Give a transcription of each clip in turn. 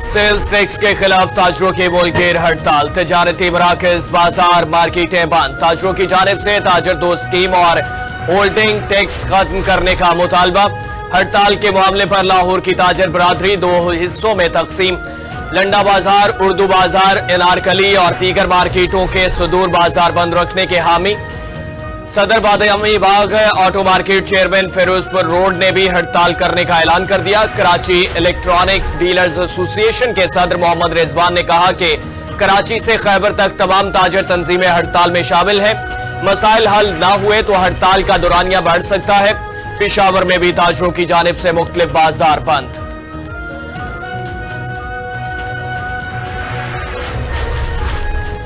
Sales tax के खिलाफ ताजरों की मुल्कीर हड़ताल। तजारती मराकज, बाजार, मार्केटें बंद। ताजरों की जानिब से ताजर दो स्कीम और होल्डिंग टैक्स खत्म करने का मुतालबा। हड़ताल के मामले पर लाहौर की ताजर बरादरी दो हिस्सों में तकसीम। लंडा बाजार, उर्दू बाजार, अनारकली और दीगर मार्केटों के सुदूर बाजार बंद रखने के हामी। Sadar Badami Bagh auto market chairman Firozpur road ने भी हड़ताल करने का ऐलान कर दिया। कराची इलेक्ट्रॉनिक्स डीलर्स एसोसिएशन के सदर मोहम्मद रिजवान ने कहा कि कराची से खैबर तक तमाम ताजर तंजीमें हड़ताल में शामिल हैं। मसाइल हल ना हुए तो हड़ताल का दौरानिया बढ़ सकता है। पेशावर में भी ताजरों की जानिब से मुख्तलिफ बाजार बंद।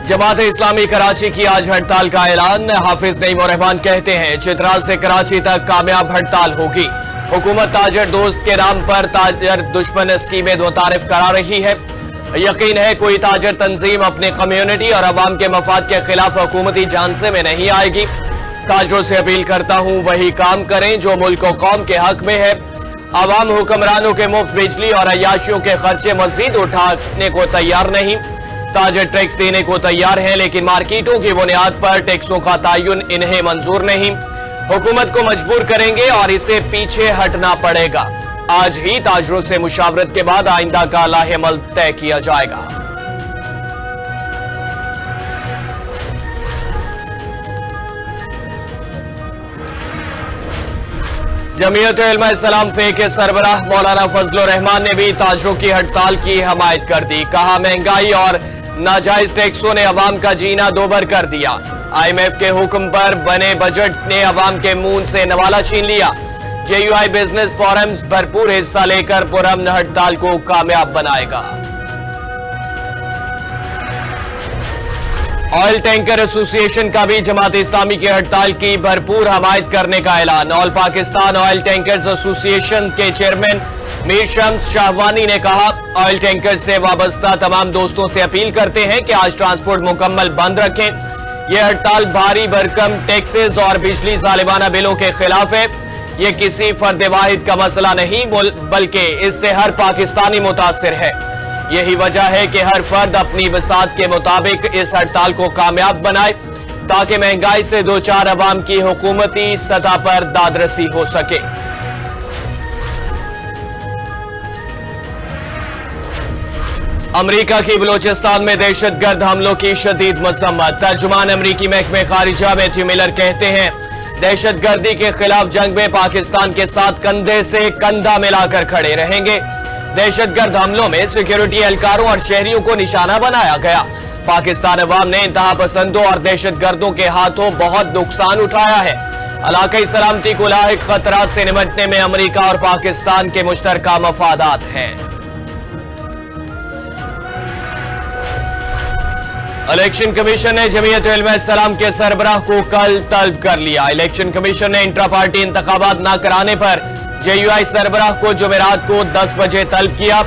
जमात-ए इस्लामी कराची की आज हड़ताल का ऐलान। हाफिज नईम और रहमान कहते हैं चित्राल से कराची तक कामयाब हड़ताल होगी। हुकूमत ताजर दोस्त के नाम पर ताजर दुश्मन स्कीमें मुतारिफ करा रही है। यकीन है कोई ताजर तंजीम अपनी कम्युनिटी और अवाम के मफाद के खिलाफ हुकूमती झांसे में नहीं आएगी। ताजरों से अपील करता हूं वही काम करें जो मुल्क और कौम के हक में है। अवाम हुक्मरानों के मुफ्त बिजली और अयाशियों के खर्चे मजीद उठाने को तैयार नहीं। ताजर टैक्स देने को तैयार हैं लेकिन मार्केटों की बुनियाद पर टैक्सों का तयन इन्हें मंजूर नहीं। हुकूमत को मजबूर करेंगे और इसे पीछे हटना पड़ेगा। आज ही ताजरों से मुशावरत के बाद आइंदा का लाहेअमल तय किया जाएगा। जमीयत-ए-इस्लाम फे के सरबराह मौलाना फजलुर रहमान ने भी ताजरों की हड़ताल की हमायत कर दी। कहा महंगाई और नाजायज टैक्सों ने अवाम का जीना दोबर कर दिया। IMF के हुक्म पर बने बजट ने अवाम के मुंह से नवाला छीन लिया। JUI बिजनेस फोरम्स भरपूर हिस्सा लेकर पुरअमन हड़ताल को कामयाब बनाएगा। ऑयल टैंकर एसोसिएशन का भी जमात इस्लामी की हड़ताल की भरपूर हमायत करने का ऐलान। All Pakistan oil tankers association के चेयरमैन मीर शम्स शाहवानी ने कहा ऑयल टैंकर से वाबस्ता तमाम दोस्तों से अपील करते हैं कि आज ट्रांसपोर्ट मुकम्मल बंद रखें। यह हड़ताल भारी भरकम टैक्सेस और बिजली जालिमाना बिलों के खिलाफ है। यह किसी फर्द वाहिद का मसला नहीं बल्कि इससे हर पाकिस्तानी मुतासिर है। यही वजह है कि हर फर्द अपनी वसात के मुताबिक इस हड़ताल को कामयाब बनाए ताकि महंगाई से दो चार अवाम की हुकूमती सतह पर दादरसी हो सके। अमरीका की बलोचिस्तान में दहशतगर्द हमलों की शदीद मजम्मत। तर्जुमान अमरीकी महकमे खारिजा मैथ्यू मिलर कहते हैं दहशतगर्दी के खिलाफ जंग में पाकिस्तान के साथ कंधे से कंधा मिलाकर खड़े रहेंगे। दहशतगर्द हमलों में सिक्योरिटी एहलकारों और शहरियों को निशाना बनाया गया। पाकिस्तान अवाम ने इंतहा पसंदों और दहशतगर्दों के हाथों बहुत नुकसान उठाया है। इलाकाई सलामती को लाहिक खतरात से निपटने में अमरीका और पाकिस्तान के मुश्तरका मफादात हैं। इलेक्शन कमीशन ने जमीयत-उल-इस्लाम के सरबराह को कल तलब कर लिया। इलेक्शन कमीशन ने इंट्रा पार्टी इंतखाबात न कराने पर JUI सरबराह को जुमेरात को 10 बजे तलब किया।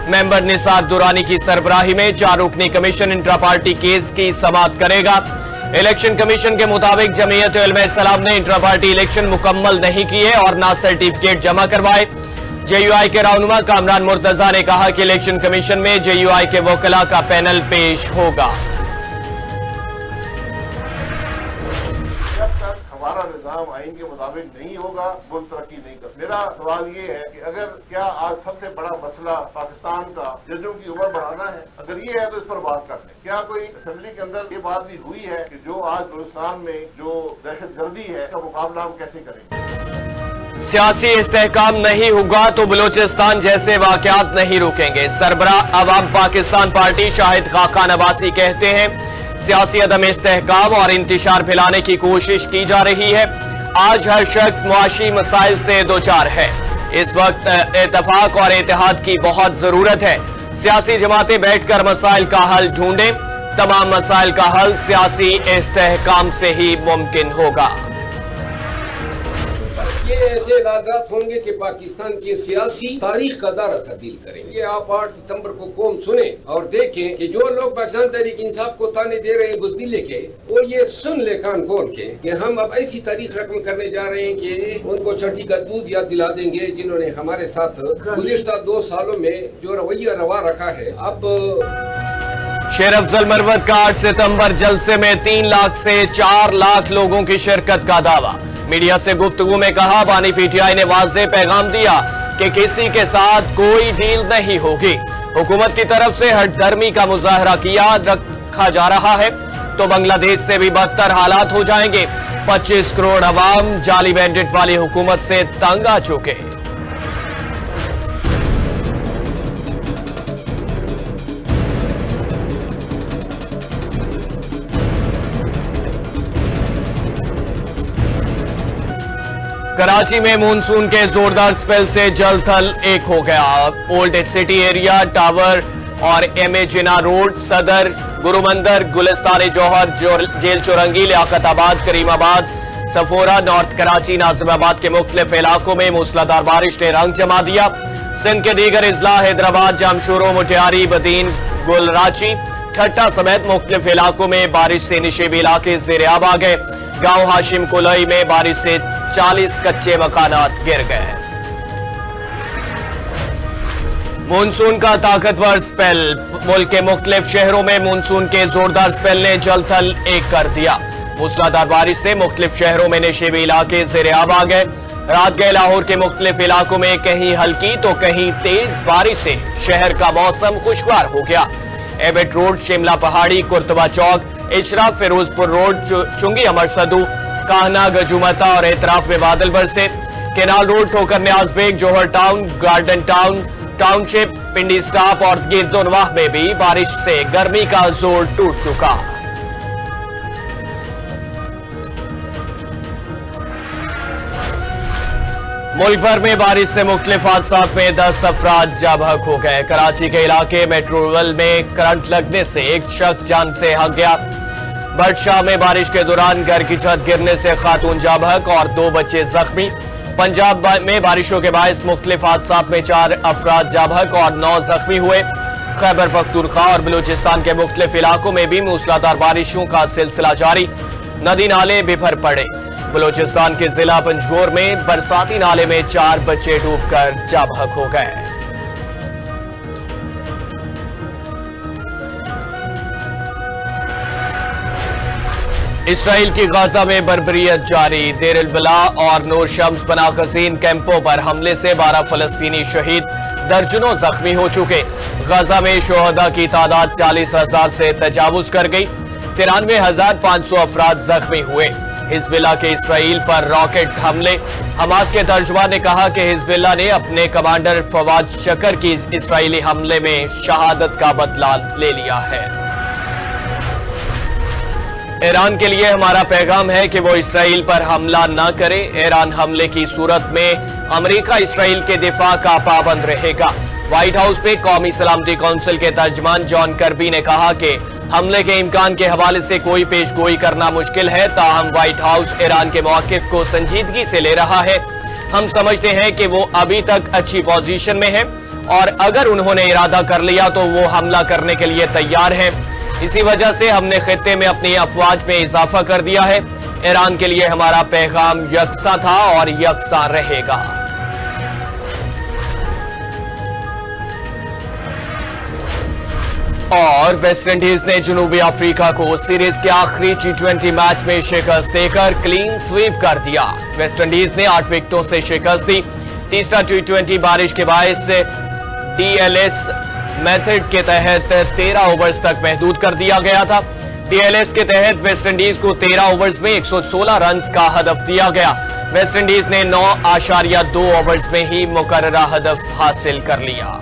मेंबर निसार दुरानी की सरबराही में 4 रुकनी कमीशन इंट्रा पार्टी केस की समाअत करेगा। इलेक्शन कमीशन के मुताबिक जमीयत-उल-इस्लाम ने इंट्रा पार्टी इलेक्शन मुकम्मल नहीं किए और ना सर्टिफिकेट जमा करवाए। JUI के रहनुमा कामरान मुर्तजा ने कहा कि इलेक्शन कमीशन में JUI के वकला का पैनल पेश होगा। हमारा निजाम आइन के मुताबिक नहीं होगा, मुल्क तरक्की नहीं कर। मेरा सवाल ये है कि अगर क्या आज सबसे बड़ा मसला पाकिस्तान का जजों की उम्र बढ़ाना है, अगर ये है तो इस पर बात कर लें। क्या कोई असेंबली के अंदर ये बात भी हुई है कि जो आज बलूचिस्तान में जो दहशतगर्दी है का मुकाबला हम कैसे करेंगे? सियासी इस्तेहकाम नहीं होगा तो बलूचिस्तान जैसे वाकयात नहीं रुकेंगे। सरबराह अवाम पाकिस्तान पार्टी शाहिद खाका नवासी कहते हैं सियासी अदम इस्तेहकाम और इंतशार फैलाने की कोशिश की जा रही है। आज हर शख्स मुआशी मसाइल से दो चार है। इस वक्त इत्तेफाक और इत्तेहाद की बहुत जरूरत है। सियासी जमातें बैठकर मसाइल का हल ढूंढें। तमाम मसाइल का हल सियासी इस्तेहकाम से ही मुमकिन होगा। ये ऐसे इलाकात होंगे कि पाकिस्तान की सियासी तारीख का दायरा तब्दील करेंगे। आप 8 सितंबर को कौम सुने और देखें कि जो लोग पाकिस्तान तहरीक इंसाफ को ताने दे रहे हैं बुज़दिले के, वो ये सुन ले कान खोल के कि हम अब ऐसी तारीख रकम करने जा रहे हैं कि उनको छठी का दूध याद दिला देंगे, जिन्होंने हमारे साथ गुज़िश्ता 2 सालों में जो रवैया रवा रखा है। अब शेर अफजल मरवत का 8 सितंबर जलसे में 3 लाख से 4 लाख लोगों की शिरकत का दावा। मीडिया से गुफ्तगू में कहा, बानी पीटीआई ने वाज़ेह पैगाम दिया कि किसी के साथ कोई डील नहीं होगी। हुकूमत की तरफ से हटदर्मी का मुजाहरा किया रखा जा रहा है तो बांग्लादेश से भी बदतर हालात हो जाएंगे। 25 करोड़ अवाम जाली बैंडिट वाली हुकूमत से तंग आ चुके। कराची में मानसून के जोरदार स्पेल से जल थल एक हो गया। ओल्ड सिटी एरिया, टावर और MA Jinnah road, Saddar, Gurumandir, Gulistan Jauhar, jail Chowrangi, Liaquatabad, Karimabad, Safora, north Karachi, Nazimabad के मुख्तलिफ इलाकों में मूसलाधार बारिश ने रंग जमा दिया। सिंध के दीगर इजला हैदराबाद, जामशोरो, मुटियारी, बदीन, गुलराची, ठट्टा समेत मुख्तलिफ इलाकों में बारिश से निशेबी इलाके ज़ेर-ए-आब आ गए। गांव हाशिम कुलई में बारिश से 40 कच्चे मकानात गिर गए। मानसून का ताकतवर स्पेल, मुल्क के मुख्तलिफ शहरों में मानसून के जोरदार स्पेल ने जल थल एक कर दिया। मूसलाधार बारिश से मुख्तलिफ शहरों में निशेबी इलाके ज़ेर-ए-आब आ गए। रात गए लाहौर के मुख्तलिफ इलाकों में कहीं हल्की तो कहीं तेज बारिश से शहर का मौसम खुशगवार हो गया। एबेट रोड, शिमला पहाड़ी, कुर्तबा चौक, इशरा, फिरोजपुर रोड, चुंगी अमर सदू, काहना, गजुमता और एतराफ में बादल बरसे। केनाल रोड, ठोकर न्याज बेग, जौहर टाउन, गार्डन टाउन, टाउनशिप, पिंडी स्टाप और गिरदोनवाह में भी बारिश से गर्मी का जोर टूट चुका। मुल्क भर में बारिश से मुख्तलिफ हादसात में 10 अफराद जाँ बहक हो गए। कराची के इलाके मेट्रोवेल में करंट लगने से एक शख्स जान से हक गया। बर्डशाह में बारिश के दौरान घर की छत गिरने से खातून जाँ बहक और 2 बच्चे जख्मी। पंजाब में बारिशों के बायस मुख्तलिफ हादसात में 4 अफराद जाँ बहक और 9 जख्मी हुए। खैबर पख्तूनख्वा और बलूचिस्तान के मुख्तलिफ इलाकों में भी मूसलाधार बारिशों का सिलसिला जारी। नदी नाले बिफर पड़े। बलूचिस्तान के जिला पंजगोर में बरसाती नाले में 4 बच्चे डूबकर जाँ बहक हो गए। इसराइल की गाजा में बर्बरियत जारी। देर अल बला और नूर शम्स बनाकसीन कैंपों पर हमले से 12 फलस्तीनी शहीद, दर्जनों जख्मी हो चुके। गाजा में शोहदा की तादाद 40,000 से तजावुज कर गई। 93,500 अफराद जख्मी हुए। हिजबुल्लाह के इसराइल पर रॉकेट हमले। हमास के तर्जुमान ने कहा कि हिजबुल्लाह ने अपने कमांडर फवाद शकर की इसराइली हमले में शहादत का बदला ले लिया है। ईरान के लिए हमारा पैगाम है कि वो इसराइल पर हमला न करे। ईरान हमले की सूरत में अमेरिका इसराइल के दिफा का पाबंद रहेगा। व्हाइट हाउस में कौमी सलामती काउंसिल के तर्जमान जॉन कर्बी ने कहा कि हमले के इम्कान के हवाले से कोई पेशगोई करना मुश्किल है, ताहम व्हाइट हाउस ईरान के मौकिफ को संजीदगी से ले रहा है। हम समझते हैं कि वो अभी तक अच्छी पोजीशन में है और अगर उन्होंने इरादा कर लिया तो वो हमला करने के लिए तैयार है। इसी वजह से हमने खित्ते में अपनी अफवाज में इजाफा कर दिया है। ईरान के लिए हमारा पैगाम यकसा था और यकसा रहेगा। और वेस्टइंडीज ने जनूबी अफ्रीका को सीरीज के आखिरी T20 मैच में शिकस्त देकर क्लीन स्वीप कर दिया। वेस्टइंडीज ने 8 विकेटों से शिकस्त दी। तीसरा T20 बारिश के बायस DLS मेथड के तहत 13 ओवर्स तक महदूद कर दिया गया था। DLS के तहत वेस्टइंडीज को 13 ओवर्स में 116 रन का हदफ दिया गया। वेस्टइंडीज ने 9.2 ओवर्स में ही मुकर्ररा हदफ हासिल कर लिया।